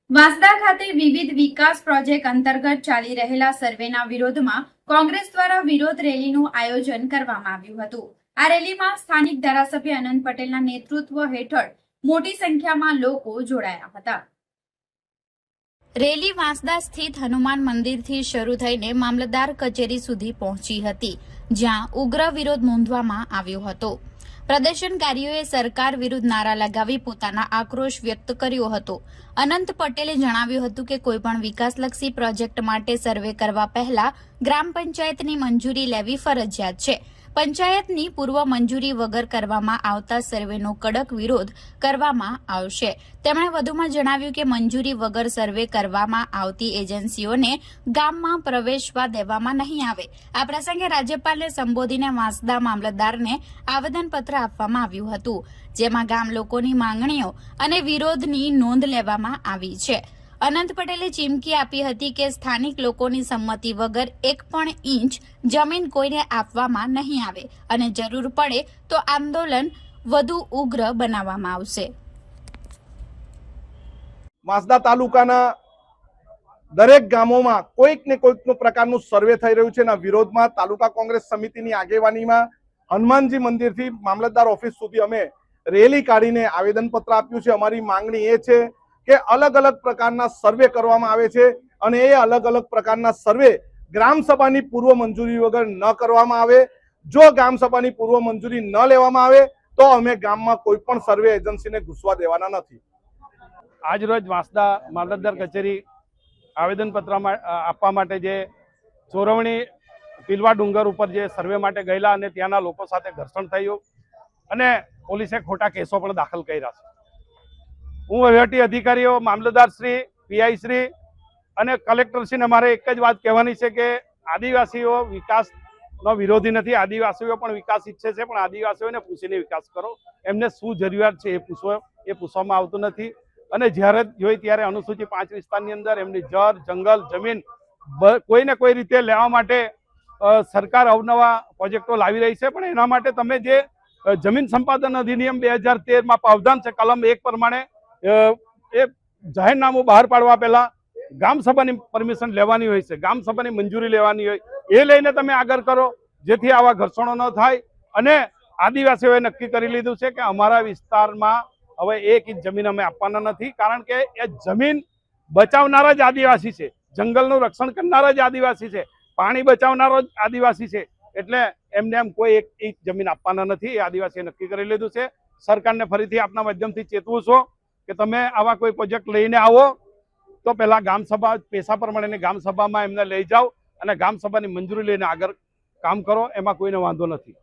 વાંસદા ખાતે વિવિધ વિકાસ પ્રોજેક્ટ અંતર્ગત ચાલી રહેલા સર્વેના વિરોધમાં કોંગ્રેસ દ્વારા વિરોધ રેલીનું આયોજન કરવામાં આવ્યું હતું। આ રેલીમાં સ્થાનિક ધારાસભ્ય અનંત પટેલના નેતૃત્વ હેઠળ મોટી સંખ્યામાં લોકો જોડાયા હતા। રેલી વાંસદા સ્થિત હનુમાન મંદિરથી શરૂ થઈને મામલતદાર કચેરી સુધી પહોંચી હતી, જ્યાં ઉગ્ર વિરોધ નોંધવામાં આવ્યો હતો। પ્રદર્શનકારીઓએ સરકાર વિરુદ્ધ નારા લગાવી પોતાના આક્રોશ વ્યક્ત કર્યો હતો। અનંત પટેલે જણાવ્યું હતું કે કોઈપણ વિકાસલક્ષી પ્રોજેક્ટ માટે સર્વે કરવા પહેલા ગ્રામ પંચાયતની મંજૂરી લેવી ફરજિયાત છે। પંચાયતની પૂર્વ મંજૂરી વગર કરવામાં આવતા સર્વેનો કડક વિરોધ કરવામાં આવશે। તેમણે વધુમાં જણાવ્યું કે મંજૂરી વગર સર્વે કરવામાં આવતી એજન્સીઓને ગામમાં પ્રવેશવા દેવામાં નહીં આવે। આ પ્રસંગે રાજ્યપાલને સંબોધીને વાંસદા મામલતદારને આવેદનપત્ર આપવામાં આવ્યું હતું, જેમાં ગામ લોકોની માંગણીઓ અને વિરોધની નોંધ લેવામાં આવી છે। અનંત પટેલે ચીમકી આપી હતી કે સ્થાનિક લોકોની સંમતિ વગર 1 પણ ઇંચ જમીન કોઈને આપવામાં નહીં આવે અને જરૂર પડે તો આંદોલન વધુ ઉગ્ર બનાવવામાં આવશે। વાંસદા તાલુકાના દરેક ગામોમાં કોઈક ને કોઈક પ્રકારનું સર્વે થઈ રહ્યું છે। એના વિરોધમાં તાલુકા કોંગ્રેસ સમિતિની આગેવાનીમાં હનુમાનજી મંદિરથી મામલતદાર ઓફિસ સુધી અમે રેલી કાઢીને આવેદનપત્ર આપ્યું છે। અમારી માંગણી એ છે કે અલગ અલગ પ્રકારના સર્વે કરવામાં આવે છે અને એ અલગ અલગ પ્રકારના સર્વે ગ્રામસભાની પૂર્વ મંજૂરી વગર ન કરવામાં આવે। જો ગ્રામસભાની પૂર્વ મંજૂરી ન લેવામાં આવે તો અમે ગામમાં કોઈ પણ સર્વે એજન્સીને ઘૂસવા દેવાના નથી। આજ રોજ વાંસદા મામલતદાર કચેરી આવેદનપત્ર આપવા માટે જે ચોરવણી પીલવા ડુંગર ઉપર જે સર્વે માટે ગયેલા અને ત્યાંના લોકો સાથે ઘર્ષણ થયું અને પોલીસે ખોટા કેસો પણ દાખલ કર્યા છે। હું વહીવટી અધિકારીઓ મામલતદાર શ્રી, પીઆઈ શ્રી અને કલેક્ટરશ્રીને મારે એક જ વાત કહેવાની છે કે આદિવાસીઓ વિકાસનો વિરોધી નથી। આદિવાસીઓ પણ વિકાસ ઈચ્છે છે, પણ આદિવાસીઓને પૂછીને વિકાસ કરો। એમને શું જરૂરિયાત છે એ પૂછવામાં આવતું નથી અને જ્યારે જોઈ ત્યારે અનુસૂચિત 5 વિસ્તારની અંદર એમની જળ, જંગલ, જમીન કોઈને કોઈ રીતે લેવા માટે સરકાર અવનવા પ્રોજેક્ટો લાવી રહી છે। પણ એના માટે તમે જે જમીન સંપાદન અધિનિયમ 2013માં પ્રાવધાન છે કલમ 1 પ્રમાણે એ જાહેરનામું બહાર પાડવા પહેલા ગ્રામસભાની પરમિશન લેવાની હોય છે, ગ્રામસભાની મંજૂરી લેવાની હોય, એ લઈને તમે આગળ કરો જેથી આવા ઘર્ષણો ન થાય। અને આદિવાસીઓએ નક્કી કરી લીધું છે કે અમારા વિસ્તારમાં હવે 1 ઇંચ જમીન અમે આપવાના નથી, કારણ કે એ જમીન બચાવનારા જ આદિવાસી છે, જંગલનું રક્ષણ કરનારા જ આદિવાસી છે, પાણી બચાવનારો જ આદિવાસી છે, એટલે એમને એમ કોઈ 1 ઇંચ જમીન આપવાના નથી, એ આદિવાસીએ નક્કી કરી લીધું છે। સરકારને ફરીથી આપના માધ્યમથી ચેતવું છો કે તમે આવા કોઈ પ્રોજેક્ટ લઈને આવો તો પહેલા ગ્રામસભા પેશા પ્રમાણેની ગ્રામસભામાં એમને લઈ જાઓ અને ગ્રામસભાની મંજૂરી લઈને આગળ કામ કરો, એમાં કોઈને વાંધો નથી।